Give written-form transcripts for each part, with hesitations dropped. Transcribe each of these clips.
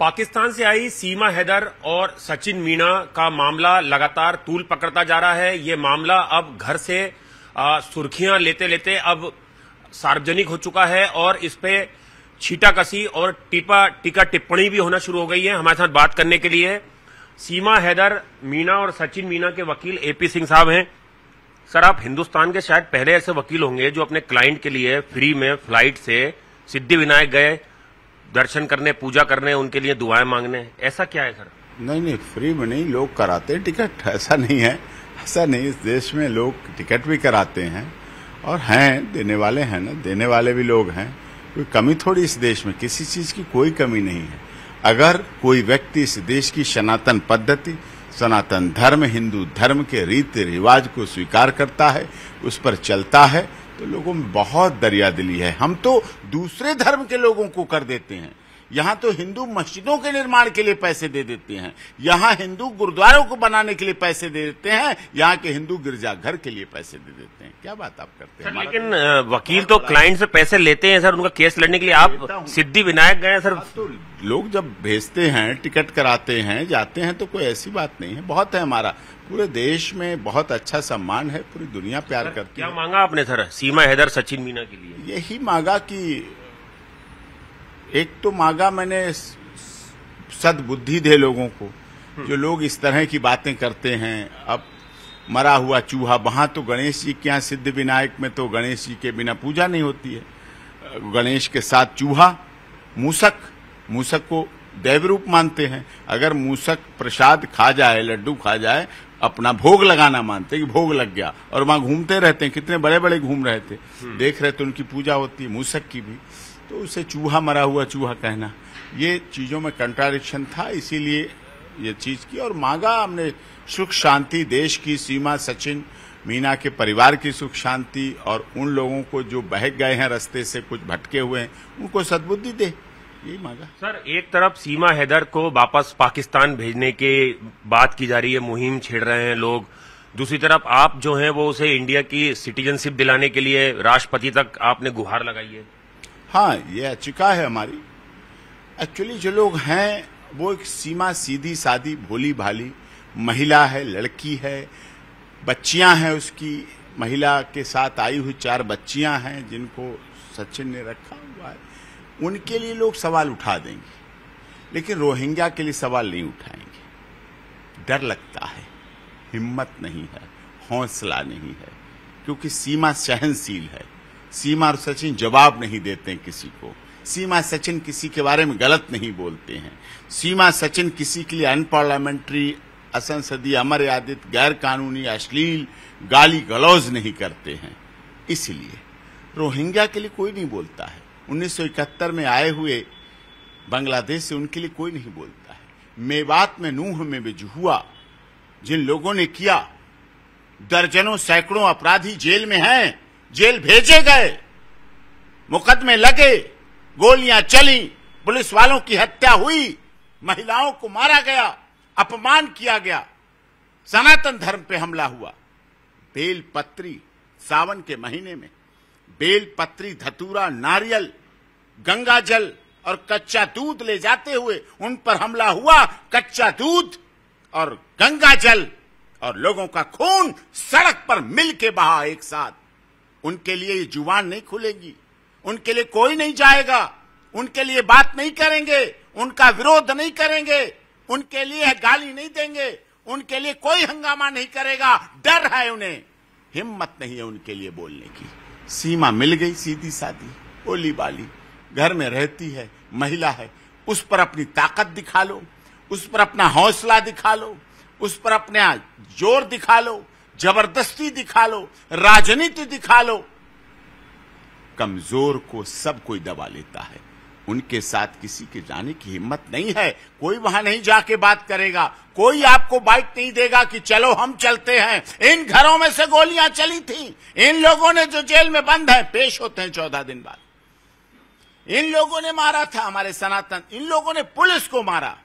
पाकिस्तान से आई सीमा हैदर और सचिन मीणा का मामला लगातार तूल पकड़ता जा रहा है। ये मामला अब घर से सुर्खियां लेते लेते अब सार्वजनिक हो चुका है और इस पे छीटाकसी और टीका टिप्पणी भी होना शुरू हो गई है। हमारे साथ बात करने के लिए सीमा हैदर मीणा और सचिन मीणा के वकील एपी सिंह साहब हैं। सर, आप हिंदुस्तान के शायद पहले ऐसे वकील होंगे जो अपने क्लाइंट के लिए फ्री में फ्लाइट से सिद्धिविनायक गए दर्शन करने, पूजा करने, उनके लिए दुआएं मांगने। ऐसा क्या है सर? नहीं, फ्री में नहीं, लोग कराते हैं टिकट। ऐसा नहीं है, ऐसा नहीं। इस देश में लोग टिकट भी कराते हैं और हैं, देने वाले हैं ना, देने वाले भी लोग हैं। कोई कमी थोड़ी इस देश में, किसी चीज की कोई कमी नहीं है। अगर कोई व्यक्ति इस देश की सनातन पद्धति, सनातन धर्म, हिंदू धर्म के रीति रिवाज को स्वीकार करता है, उस पर चलता है, तो लोगों में बहुत दरियादिली है। हम तो दूसरे धर्म के लोगों को कर देते हैं। यहाँ तो हिंदू मस्जिदों के निर्माण के लिए पैसे दे देते हैं, यहाँ हिंदू गुरुद्वारों को बनाने के लिए पैसे दे देते हैं, यहाँ के हिंदू गिरजाघर के लिए पैसे दे देते हैं। क्या बात आप करते हैं? लेकिन वकील तो क्लाइंट से पैसे लेते हैं सर, उनका केस लड़ने के लिए। आप सिद्धिविनायक गए सर? तो लोग जब भेजते हैं, टिकट कराते हैं, जाते हैं, तो कोई ऐसी बात नहीं है। बहुत है, हमारा पूरे देश में बहुत अच्छा सम्मान है, पूरी दुनिया प्यार करती है। क्या मांगा आपने सर सीमा हैदर सचिन मीणा के लिए? यही मांगा कि एक तो मांगा मैंने सद्बुद्धि दे लोगों को, जो लोग इस तरह की बातें करते हैं। अब मरा हुआ चूहा, वहां तो गणेश जी के यहाँ सिद्धिविनायक में तो गणेश जी के बिना पूजा नहीं होती है। गणेश के साथ चूहा, मूसक को दैव रूप मानते हैं। अगर मूसक प्रसाद खा जाए, लड्डू खा जाए, अपना भोग लगाना मानते कि भोग लग गया, और वहां घूमते रहते हैं, कितने बड़े बड़े घूम रहे थे, देख रहे थे, उनकी पूजा होती है मूसक की भी। तो उसे चूहा, मरा हुआ चूहा कहना, ये चीजों में कंट्राडिक्शन था, इसीलिए ये चीज की। और मांगा हमने सुख शांति देश की, सीमा सचिन मीणा के परिवार की सुख शांति, और उन लोगों को जो बहक गए हैं रास्ते से, कुछ भटके हुए हैं, उनको सद्बुद्धि दे, यही मांगा। सर, एक तरफ सीमा हैदर को वापस पाकिस्तान भेजने की बात की जा रही है, मुहिम छेड़ रहे हैं लोग। दूसरी तरफ आप जो हैं वो उसे इंडिया की सिटीजनशिप दिलाने के लिए राष्ट्रपति तक आपने गुहार लगाई है। हाँ, ये याचिका है हमारी। एक्चुअली जो लोग हैं वो एक सीमा सीधी सादी भोली भाली महिला है, लड़की है, बच्चियां हैं उसकी, महिला के साथ आई हुई 4 बच्चियां हैं जिनको सचिन ने रखा हुआ है। उनके लिए लोग सवाल उठा देंगे, लेकिन रोहिंग्या के लिए सवाल नहीं उठाएंगे। डर लगता है, हिम्मत नहीं है, हौसला नहीं है, क्योंकि सीमा सहनशील है। सीमा और सचिन जवाब नहीं देते किसी को। सीमा सचिन किसी के बारे में गलत नहीं बोलते हैं। सीमा सचिन किसी के लिए अनपार्लियामेंट्री, असंसदीय, अमर्यादित, गैर कानूनी, अश्लील गाली गलौज नहीं करते हैं। इसलिए रोहिंग्या के लिए कोई नहीं बोलता है। 1971 में आए हुए बांग्लादेश से, उनके लिए कोई नहीं बोलता है। मेवात में, नूह में भी जो हुआ, जिन लोगों ने किया, दर्जनों सैकड़ों अपराधी जेल में हैं, जेल भेजे गए, मुकदमे लगे, गोलियां चली, पुलिस वालों की हत्या हुई, महिलाओं को मारा गया, अपमान किया गया, सनातन धर्म पे हमला हुआ। बेलपत्री, सावन के महीने में बेलपत्री, धतूरा, नारियल, गंगा जल और कच्चा दूध ले जाते हुए उन पर हमला हुआ। कच्चा दूध और गंगा जल और लोगों का खून सड़क पर मिल के बहा एक साथ। उनके लिए ये जुबान नहीं खुलेगी, उनके लिए कोई नहीं जाएगा, उनके लिए बात नहीं करेंगे, उनका विरोध नहीं करेंगे, उनके लिए गाली नहीं देंगे, उनके लिए कोई हंगामा नहीं करेगा। डर है उन्हें, हिम्मत नहीं है उनके लिए बोलने की। सीमा मिल गई, सीधी सादी, बोली बाली, घर में रहती है, महिला है, उस पर अपनी ताकत दिखा लो, उस पर अपना हौसला दिखा लो, उस पर अपना जोर दिखा लो, जबरदस्ती दिखा लो, राजनीति दिखा लो। कमजोर को सब कोई दबा लेता है, उनके साथ किसी के जाने की हिम्मत नहीं है। कोई वहां नहीं जाके बात करेगा, कोई आपको बाइट नहीं देगा कि चलो हम चलते हैं। इन घरों में से गोलियां चली थी, इन लोगों ने जो जेल में बंद है पेश होते हैं 14 दिन बाद। इन लोगों ने मारा था हमारे सनातन, इन लोगों ने पुलिस को मारा।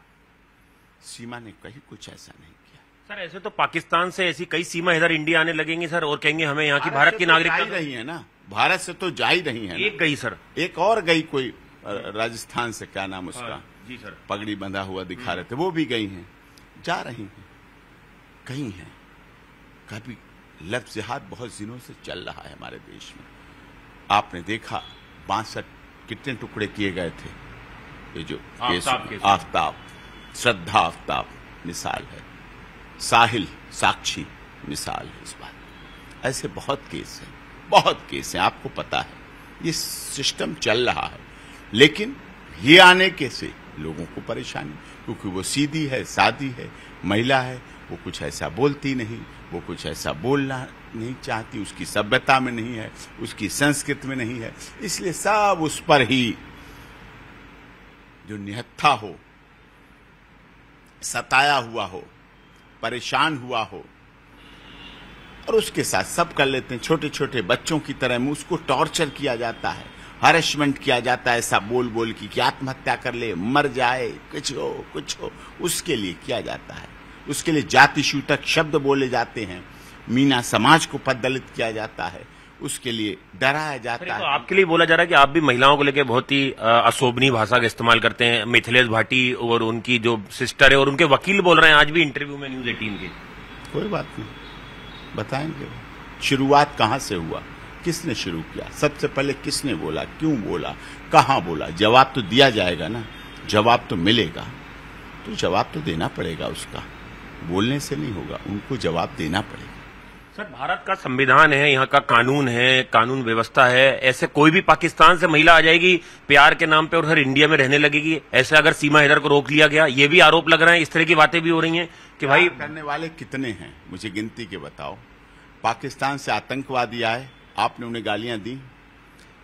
सीमा ने कहीं कुछ ऐसा नहीं किया। सर, ऐसे तो पाकिस्तान से ऐसी कई सीमा हैदर इंडिया आने लगेंगी सर, और कहेंगे हमें यहाँ की भारत की नागरिकता रही है ना। भारत से तो जा ही रही है। एक गई सर, एक और गई, कोई राजस्थान से, क्या नाम उसका, जी सर, पगड़ी बंधा हुआ दिखा रहे थे, वो भी गई हैं, जा रही हैं, कहीं हैं। कभी लफ्ज़ जिहाद बहुत दिनों से चल रहा है हमारे देश में। आपने देखा 62 कितने टुकड़े किए गए थे, ये जो आफ्ताब, श्रद्धा आफ्ताब मिसाल है, साहिल साक्षी मिसाल है इस बात। ऐसे बहुत केस हैं, बहुत केस हैं, आपको पता है ये सिस्टम चल रहा है। लेकिन ये आने के से लोगों को परेशानी, क्योंकि वो सीधी है, सादी है, महिला है, वो कुछ ऐसा बोलती नहीं, वो कुछ ऐसा बोलना नहीं चाहती, उसकी सभ्यता में नहीं है, उसकी संस्कृति में नहीं है, इसलिए सब उस पर ही जो निहत्था हो, सताया हुआ हो, परेशान हुआ हो, और उसके साथ सब कर लेते हैं। छोटे छोटे बच्चों की तरह में उसको टॉर्चर किया जाता है, हरेसमेंट किया जाता है, ऐसा बोल बोल कि आत्महत्या कर ले, मर जाए, कुछ हो, उसके लिए किया जाता है। उसके लिए जाति सूचक शब्द बोले जाते हैं, मीना समाज को पददलित किया जाता है, उसके लिए डराया जाता है। तो आपके लिए बोला जा रहा है कि आप भी महिलाओं को लेकर बहुत ही अशोभनीय भाषा का इस्तेमाल करते हैं। मिथिलेश भाटी और उनकी जो सिस्टर है और उनके वकील बोल रहे हैं आज भी इंटरव्यू में न्यूज़ 18 के। कोई बात नहीं, बताएंगे शुरुआत कहां से हुआ, किसने शुरू किया, सबसे पहले किसने बोला, क्यों बोला, कहां बोला। जवाब तो दिया जाएगा ना, जवाब तो मिलेगा, तो जवाब तो देना पड़ेगा उसका, बोलने से नहीं होगा, उनको जवाब देना पड़ेगा। सर, भारत का संविधान है, यहाँ का कानून है, कानून व्यवस्था है, ऐसे कोई भी पाकिस्तान से महिला आ जाएगी प्यार के नाम पे और हर इंडिया में रहने लगेगी, ऐसे अगर सीमा हैदर को रोक लिया गया, ये भी आरोप लग रहा है, इस तरह की बातें भी हो रही हैं कि भाई करने वाले कितने हैं, मुझे गिनती के बताओ। पाकिस्तान से आतंकवादी आए, आपने उन्हें गालियां दी,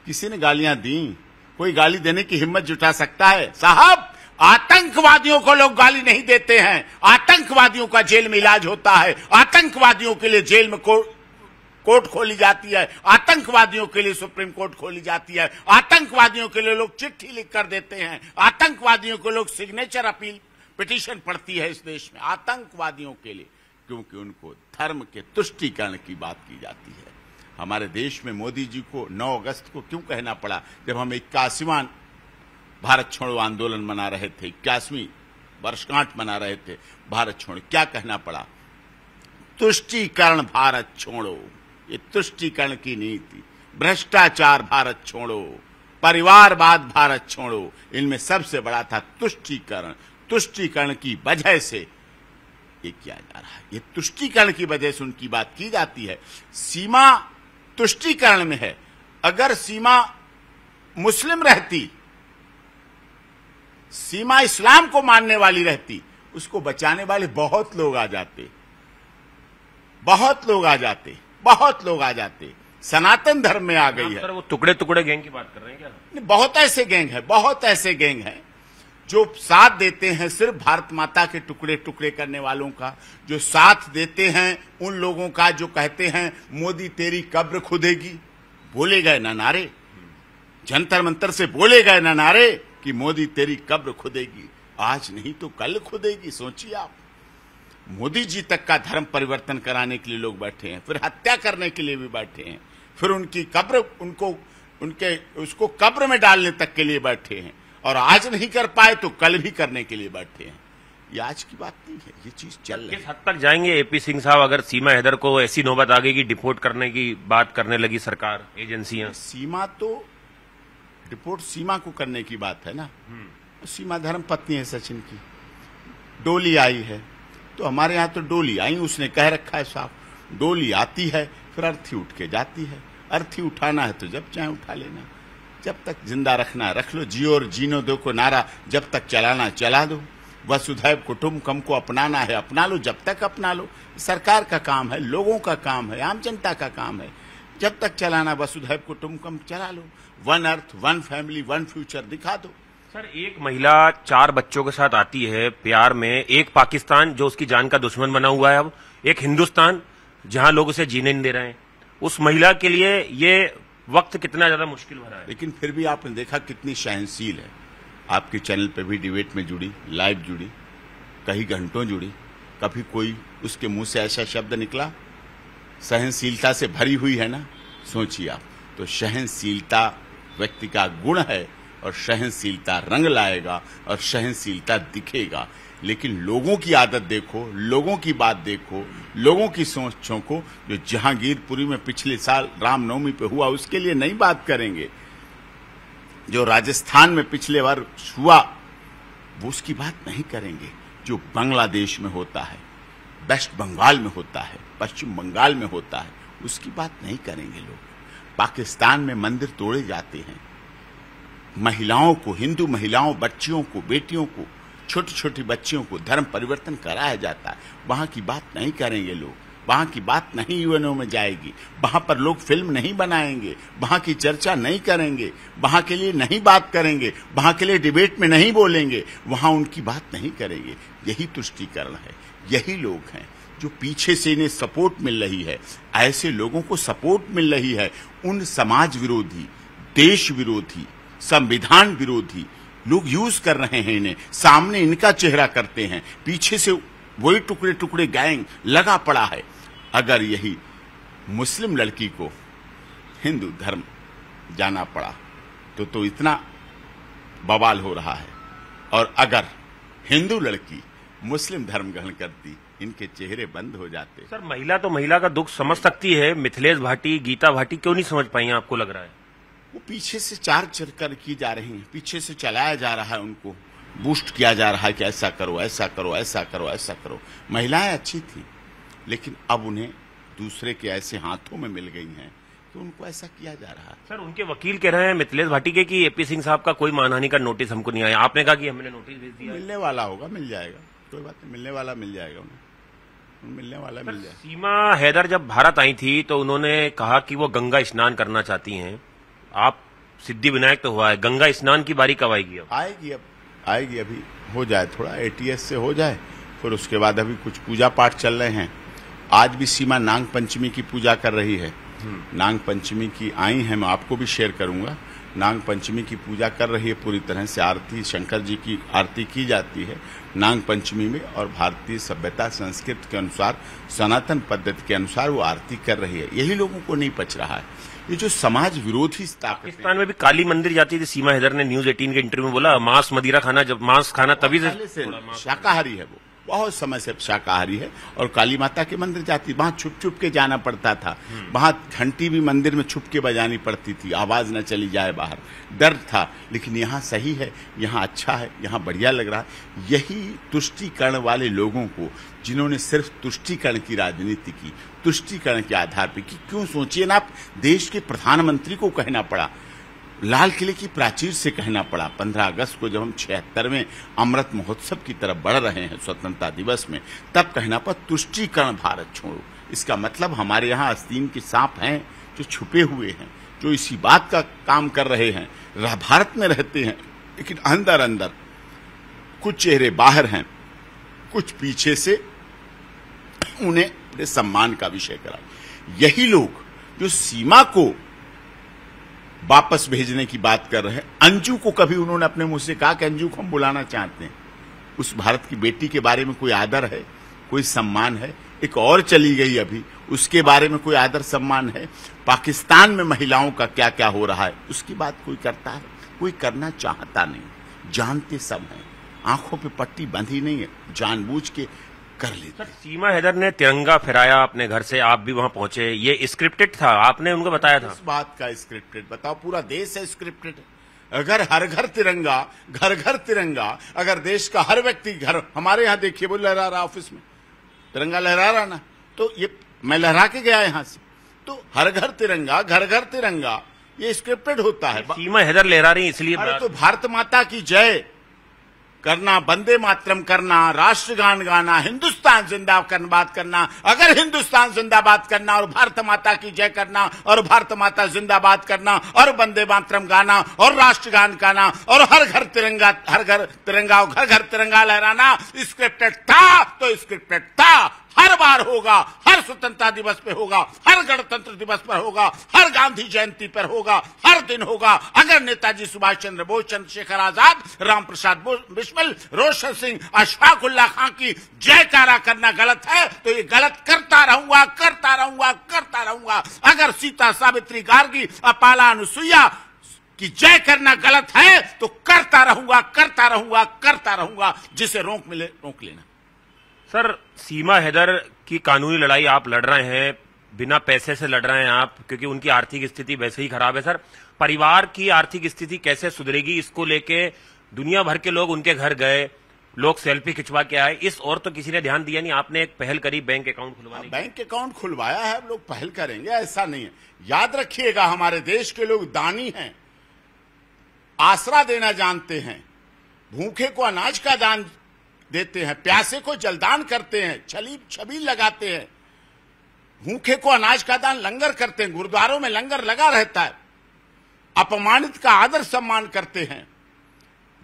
किसी ने गालियां दी? कोई गाली देने की हिम्मत जुटा सकता है? साहब, आतंकवादियों को लोग गाली नहीं देते हैं, आतंकवादियों का जेल में इलाज होता है, आतंकवादियों के लिए जेल में कोर्ट खोली जाती है, आतंकवादियों के लिए सुप्रीम कोर्ट खोली जाती है, आतंकवादियों के लिए लोग चिट्ठी लिख कर देते हैं, आतंकवादियों को लोग सिग्नेचर अपील पिटीशन पड़ती है इस देश में, आतंकवादियों के लिए, क्योंकि उनको धर्म के तुष्टीकरण की बात की जाती है। हमारे देश में मोदी जी को 9 अगस्त को क्यों कहना पड़ा, जब हम 81वां भारत छोड़ो आंदोलन मना रहे थे, 81वीं वर्षगांठ मना रहे थे भारत छोड़ो, क्या कहना पड़ा? तुष्टीकरण भारत छोड़ो, ये तुष्टीकरण की नीति, भ्रष्टाचार भारत छोड़ो, परिवारवाद भारत छोड़ो, इनमें सबसे बड़ा था तुष्टीकरण। तुष्टीकरण की वजह से ये किया जा रहा है, ये तुष्टीकरण की वजह से उनकी बात की जाती है। सीमा तुष्टीकरण में है, अगर सीमा मुस्लिम रहती, सीमा इस्लाम को मानने वाली रहती, उसको बचाने वाले बहुत लोग आ जाते, बहुत लोग आ जाते, बहुत लोग आ जाते। सनातन धर्म में आ गई है। वो टुकड़े टुकड़े गैंग की बात कर रहे हैं क्या? बहुत ऐसे गैंग है, बहुत ऐसे गैंग हैं जो साथ देते हैं सिर्फ भारत माता के टुकड़े टुकड़े करने वालों का, जो साथ देते हैं उन लोगों का जो कहते हैं मोदी तेरी कब्र खुदेगी। बोले गए ना नारे, जंतर मंतर से बोले गए ना नारे कि मोदी तेरी कब्र खुदेगी, आज नहीं तो कल खुदेगी। सोचिए आप, मोदी जी तक का धर्म परिवर्तन कराने के लिए लोग बैठे हैं, फिर हत्या करने के लिए भी बैठे हैं, फिर उनकी कब्र उसको कब्र में डालने तक के लिए बैठे हैं, और आज नहीं कर पाए तो कल भी करने के लिए बैठे हैं। ये आज की बात नहीं है, ये चीज चल रही है। किस हद तक जाएंगे एपी सिंह साहब अगर सीमा हैदर को ऐसी नौबत आ गई कि डिपोर्ट करने की बात करने लगी सरकार, एजेंसियां? सीमा तो डिपोर्ट सीमा को करने की बात है ना, सीमा धर्म पत्नी है सचिन की। डोली आई है तो हमारे यहाँ तो डोली आई, उसने कह रखा है साहब, डोली आती है फिर अर्थी उठ के जाती है, अर्थी उठाना है तो जब चाहे उठा लेना, जब तक जिंदा रखना है रख लो, जियो और जीनो दो को नारा जब तक चलाना चला दो, वसुधैव कुटुंबकम को अपनाना है अपना लो, जब तक अपना लो। सरकार का काम है, लोगों का काम है, आम जनता का काम है, जब तक चलाना वसुधैव कुटुंबकम चला लो, one earth one family one future दिखा दो। सर, एक महिला 4 बच्चों के साथ आती है प्यार में, एक पाकिस्तान जो उसकी जान का दुश्मन बना हुआ है, अब एक हिंदुस्तान जहां लोग उसे जीने नहीं दे रहे हैं, उस महिला के लिए ये वक्त कितना ज्यादा मुश्किल भरा है। लेकिन फिर भी आपने देखा कितनी सहनशील है, आपके चैनल पे भी डिबेट में जुड़ी, लाइव जुड़ी, कई घंटों जुड़ी, कभी कोई उसके मुंह से ऐसा शब्द निकला, सहनशीलता से भरी हुई है ना। सोचिए आप, तो सहनशीलता व्यक्ति का गुण है, और सहनशीलता रंग लाएगा और सहनशीलता दिखेगा। लेकिन लोगों की आदत देखो, लोगों की बात देखो, लोगों की सोचों को। जो जहांगीरपुरी में पिछले साल रामनवमी पे हुआ उसके लिए नहीं बात करेंगे, जो राजस्थान में पिछले बार हुआ वो उसकी बात नहीं करेंगे, जो बांग्लादेश में होता है, वेस्ट बंगाल में होता है, पश्चिम बंगाल में होता है, उसकी बात नहीं करेंगे लोग। पाकिस्तान में मंदिर तोड़े जाते हैं, महिलाओं को, हिंदू महिलाओं, बच्चियों को, बेटियों को, छोटी छोटी बच्चियों को धर्म परिवर्तन कराया जाता है। वहां की बात नहीं करेंगे लोग, वहां की बात नहीं यूएनओ में जाएगी, वहां पर लोग फिल्म नहीं बनाएंगे, वहां की चर्चा नहीं करेंगे, वहां के लिए नहीं बात करेंगे, वहां के लिए डिबेट में नहीं बोलेंगे, वहां उनकी बात नहीं करेंगे। यही तुष्टीकरण है। यही लोग हैं जो पीछे से इन्हें सपोर्ट मिल रही है। ऐसे लोगों को सपोर्ट मिल रही है। उन समाज विरोधी, देश विरोधी, संविधान विरोधी लोग यूज कर रहे हैं इन्हें, सामने इनका चेहरा करते हैं, पीछे से वही टुकड़े टुकड़े गैंग लगा पड़ा है। अगर यही मुस्लिम लड़की को हिंदू धर्म जाना पड़ा तो इतना बवाल हो रहा है, और अगर हिंदू लड़की मुस्लिम धर्म ग्रहण करती इनके चेहरे बंद हो जाते। सर, महिला तो महिला का दुख समझ सकती है, मिथिलेश भाटी, गीता भाटी क्यों नहीं समझ पाई हैं, आपको लग रहा है? वो पीछे से चार चरकर की जा रही हैं, पीछे से चलाया जा रहा है, उनको बूस्ट किया जा रहा है कि ऐसा करो, ऐसा करो, ऐसा करो, ऐसा करो। महिलाएं अच्छी थी, लेकिन अब उन्हें दूसरे के ऐसे हाथों में मिल गई हैं तो उनको ऐसा किया जा रहा है। सर, उनके वकील कह रहे हैं मिथिलेश भाटी के कि एपी सिंह साहब का कोई मानहानि का नोटिस हमको नहीं आया। आपने कहा कि हमने नोटिस भेज दिया। मिलने वाला होगा, मिल जाएगा, कोई बात नहीं, मिलने वाला मिल जाएगा उन्हें, मिलने वाला मिल जाएगा। सीमा हैदर जब भारत आई थी तो उन्होंने कहा कि वो गंगा स्नान करना चाहती हैं। आप सिद्धि विनायक तो हुआ है, गंगा स्नान की बारी कब आएगी? अब आएगी, अभी हो जाए, थोड़ा एटीएस से हो जाए, फिर उसके बाद अभी कुछ पूजा पाठ चल रहे हैं। आज भी सीमा नाग पंचमी की पूजा कर रही है। नाग पंचमी की आई है, मैं आपको भी शेयर करूंगा। नाग पंचमी की पूजा कर रही है पूरी तरह से। आरती, शंकर जी की आरती की जाती है नाग पंचमी में, और भारतीय सभ्यता संस्कृति के अनुसार, सनातन पद्धति के अनुसार वो आरती कर रही है। यही लोगों को नहीं पच रहा है। ये जो समाज विरोधी पाकिस्तान में भी काली मंदिर जाती थी। सीमा हैदर ने न्यूज 18 के इंटरव्यू में बोला मांस मदिरा खाना, जब मांस खाना तभी से शाकाहारी है, वो बहुत समय से शाकाहारी है, और काली माता के मंदिर जाती, वहां छुप छुप के जाना पड़ता था, वहां घंटी भी मंदिर में छुप के बजानी पड़ती थी, आवाज न चली जाए बाहर, डर था। लेकिन यहाँ सही है, यहाँ अच्छा है, यहाँ बढ़िया लग रहा है। यही तुष्टीकरण वाले लोगों को, जिन्होंने सिर्फ तुष्टीकरण की राजनीति की, तुष्टीकरण के आधार पर की, क्यों सोचिए ना, आप देश के प्रधानमंत्री को कहना पड़ा, लाल किले की प्राचीर से कहना पड़ा 15 अगस्त को, जब हम 76वें अमृत महोत्सव की तरफ बढ़ रहे हैं स्वतंत्रता दिवस में, तब कहना पड़ा तुष्टीकरण भारत छोड़ो। इसका मतलब हमारे यहाँ आस्तीन के सांप हैं जो छुपे हुए हैं, जो इसी बात का काम कर रहे हैं, भारत में रहते हैं, लेकिन अंदर अंदर कुछ चेहरे बाहर हैं, कुछ पीछे से उन्हें अपने सम्मान का विषय करा। यही लोग जो सीमा को वापस भेजने की बात कर रहे हैं, अंजू को कभी उन्होंने अपने मुंह से कहा कि अंजू को हम बुलाना चाहते हैं? उस भारत की बेटी के बारे में कोई आदर है, कोई सम्मान है? एक और चली गई अभी, उसके बारे में कोई आदर सम्मान है? पाकिस्तान में महिलाओं का क्या क्या हो रहा है उसकी बात कोई करता है? कोई करना चाहता नहीं। जानते सब हैं, आंखों पे पट्टी बंधी नहीं है, जानबूझ के कर लेते। सीमा हैदर ने तिरंगा फहराया अपने घर से, आप भी वहां पहुंचे, ये स्क्रिप्टेड था? आपने उनको बताया था? इस बात का स्क्रिप्टेड? बताओ, पूरा देश है स्क्रिप्टेड। अगर हर घर तिरंगा, घर घर तिरंगा, अगर देश का हर व्यक्ति, घर हमारे यहाँ देखिए वो लहरा रहा, ऑफिस में तिरंगा लहरा रहा ना, तो ये मैं लहरा के गया यहां से, तो हर घर तिरंगा, घर घर तिरंगा, ये स्क्रिप्टेड होता है। सीमा हैदर लहरा रही इसलिए। अरे तो भारत माता की जय करना, वंदे मातरम करना, राष्ट्रगान गाना, हिंदुस्तान जिंदाबाद करना, अगर हिंदुस्तान जिंदाबाद करना और भारत माता की जय करना और भारत माता जिंदाबाद करना और वंदे मातरम गाना और राष्ट्रगान गाना और हर घर तिरंगा, हर घर तिरंगा और घर घर तिरंगा लहराना स्क्रिप्टेड था, तो स्क्रिप्टेड था। हर बार होगा, हर स्वतंत्रता दिवस पे होगा, हर गणतंत्र दिवस पर होगा, हर गांधी जयंती पर होगा, हर दिन होगा। अगर नेताजी सुभाष चंद्र बोस, चंद्रशेखर आजाद, राम प्रसाद बिस्मिल, रोशन सिंह, अशफाक उल्लाह खां की जयकारा करना गलत है, तो ये गलत करता रहूंगा, करता रहूंगा, करता रहूंगा। अगर सीता, सावित्री, गार्गी, अपाला, अनुसुईया, कि जय करना गलत है तो करता रहूंगा, करता रहूंगा, करता रहूंगा, जिसे रोक मिले रोक लेना। सर, सीमा हैदर की कानूनी लड़ाई आप लड़ रहे हैं, बिना पैसे से लड़ रहे हैं आप, क्योंकि उनकी आर्थिक स्थिति वैसे ही खराब है। सर, परिवार की आर्थिक स्थिति कैसे सुधरेगी, इसको लेके दुनिया भर के लोग उनके घर गए, लोग सेल्फी खिंचवा के आए, इस और तो किसी ने ध्यान दिया नहीं। आपने एक पहल करी बैंक अकाउंट खुलवाने की। बैंक अकाउंट खुलवाया है, हम लोग पहल करेंगे, ऐसा नहीं है। याद रखिएगा, हमारे देश के लोग दानी हैं, आसरा देना जानते हैं, भूखे को अनाज का दान देते हैं, प्यासे को जलदान करते हैं, छबील लगाते हैं, भूखे को अनाज का दान लंगर करते हैं, गुरुद्वारों में लंगर लगा रहता है, अपमानित का आदर सम्मान करते हैं,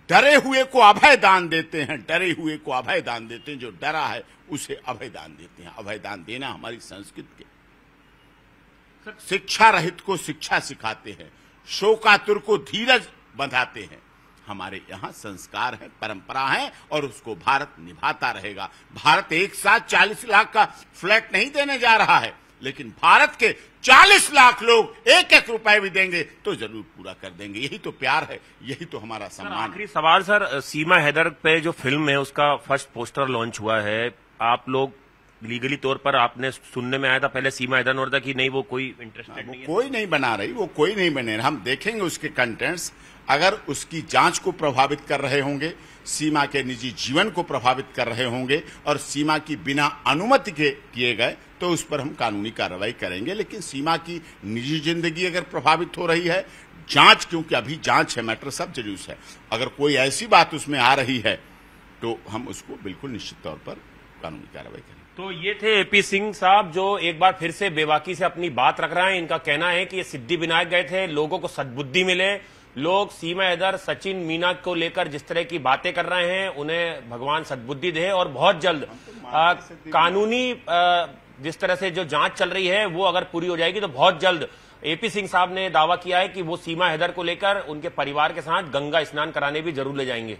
डरे हुए को अभय दान देते हैं, डरे हुए को अभय दान देते हैं, जो डरा है उसे अभय दान देते हैं। अभय दान देना हमारी संस्कृति के। शिक्षा रहित को शिक्षा सिखाते हैं, शोकातुर को धीरज बंधाते हैं। हमारे यहाँ संस्कार है, परंपरा है, और उसको भारत निभाता रहेगा। भारत एक साथ 40 लाख का फ्लैट नहीं देने जा रहा है, लेकिन भारत के 40 लाख लोग एक एक रुपए भी देंगे तो जरूर पूरा कर देंगे। यही तो प्यार है, यही तो हमारा सम्मान। आखिरी सवाल सर, सीमा हैदर पे जो फिल्म है उसका फर्स्ट पोस्टर लॉन्च हुआ है, आप लोग लीगली तौर पर, आपने सुनने में आया था पहले सीमा हैदर ने कि नहीं वो कोई इंटरेस्टेड नहीं है, कोई नहीं बना रही, वो कोई नहीं बने रहा। हम देखेंगे उसके कंटेंट्स, अगर उसकी जांच को प्रभावित कर रहे होंगे, सीमा के निजी जीवन को प्रभावित कर रहे होंगे और सीमा की बिना अनुमति के किए गए, तो उस पर हम कानूनी कार्रवाई करेंगे। लेकिन सीमा की निजी जिंदगी अगर प्रभावित हो रही है, जांच, क्योंकि अभी जांच है, मैटर सब जरूर है, अगर कोई ऐसी बात उसमें आ रही है तो हम उसको बिल्कुल निश्चित तौर पर कानूनी कार्रवाई करेंगे। तो ये थे एपी सिंह साहब, जो एक बार फिर से बेबाकी से अपनी बात रख रहे हैं। इनका कहना है कि ये सिद्धिविनायक गए थे, लोगों को सद्बुद्धि मिले, लोग सीमा हैदर, सचिन मीना को लेकर जिस तरह की बातें कर रहे हैं, उन्हें भगवान सद्बुद्धि दे, और बहुत जल्द कानूनी जिस तरह से जो जांच चल रही है वो अगर पूरी हो जाएगी तो बहुत जल्द एपी सिंह साहब ने दावा किया है कि वो सीमा हैदर को लेकर उनके परिवार के साथ गंगा स्नान कराने भी जरूर ले जाएंगे।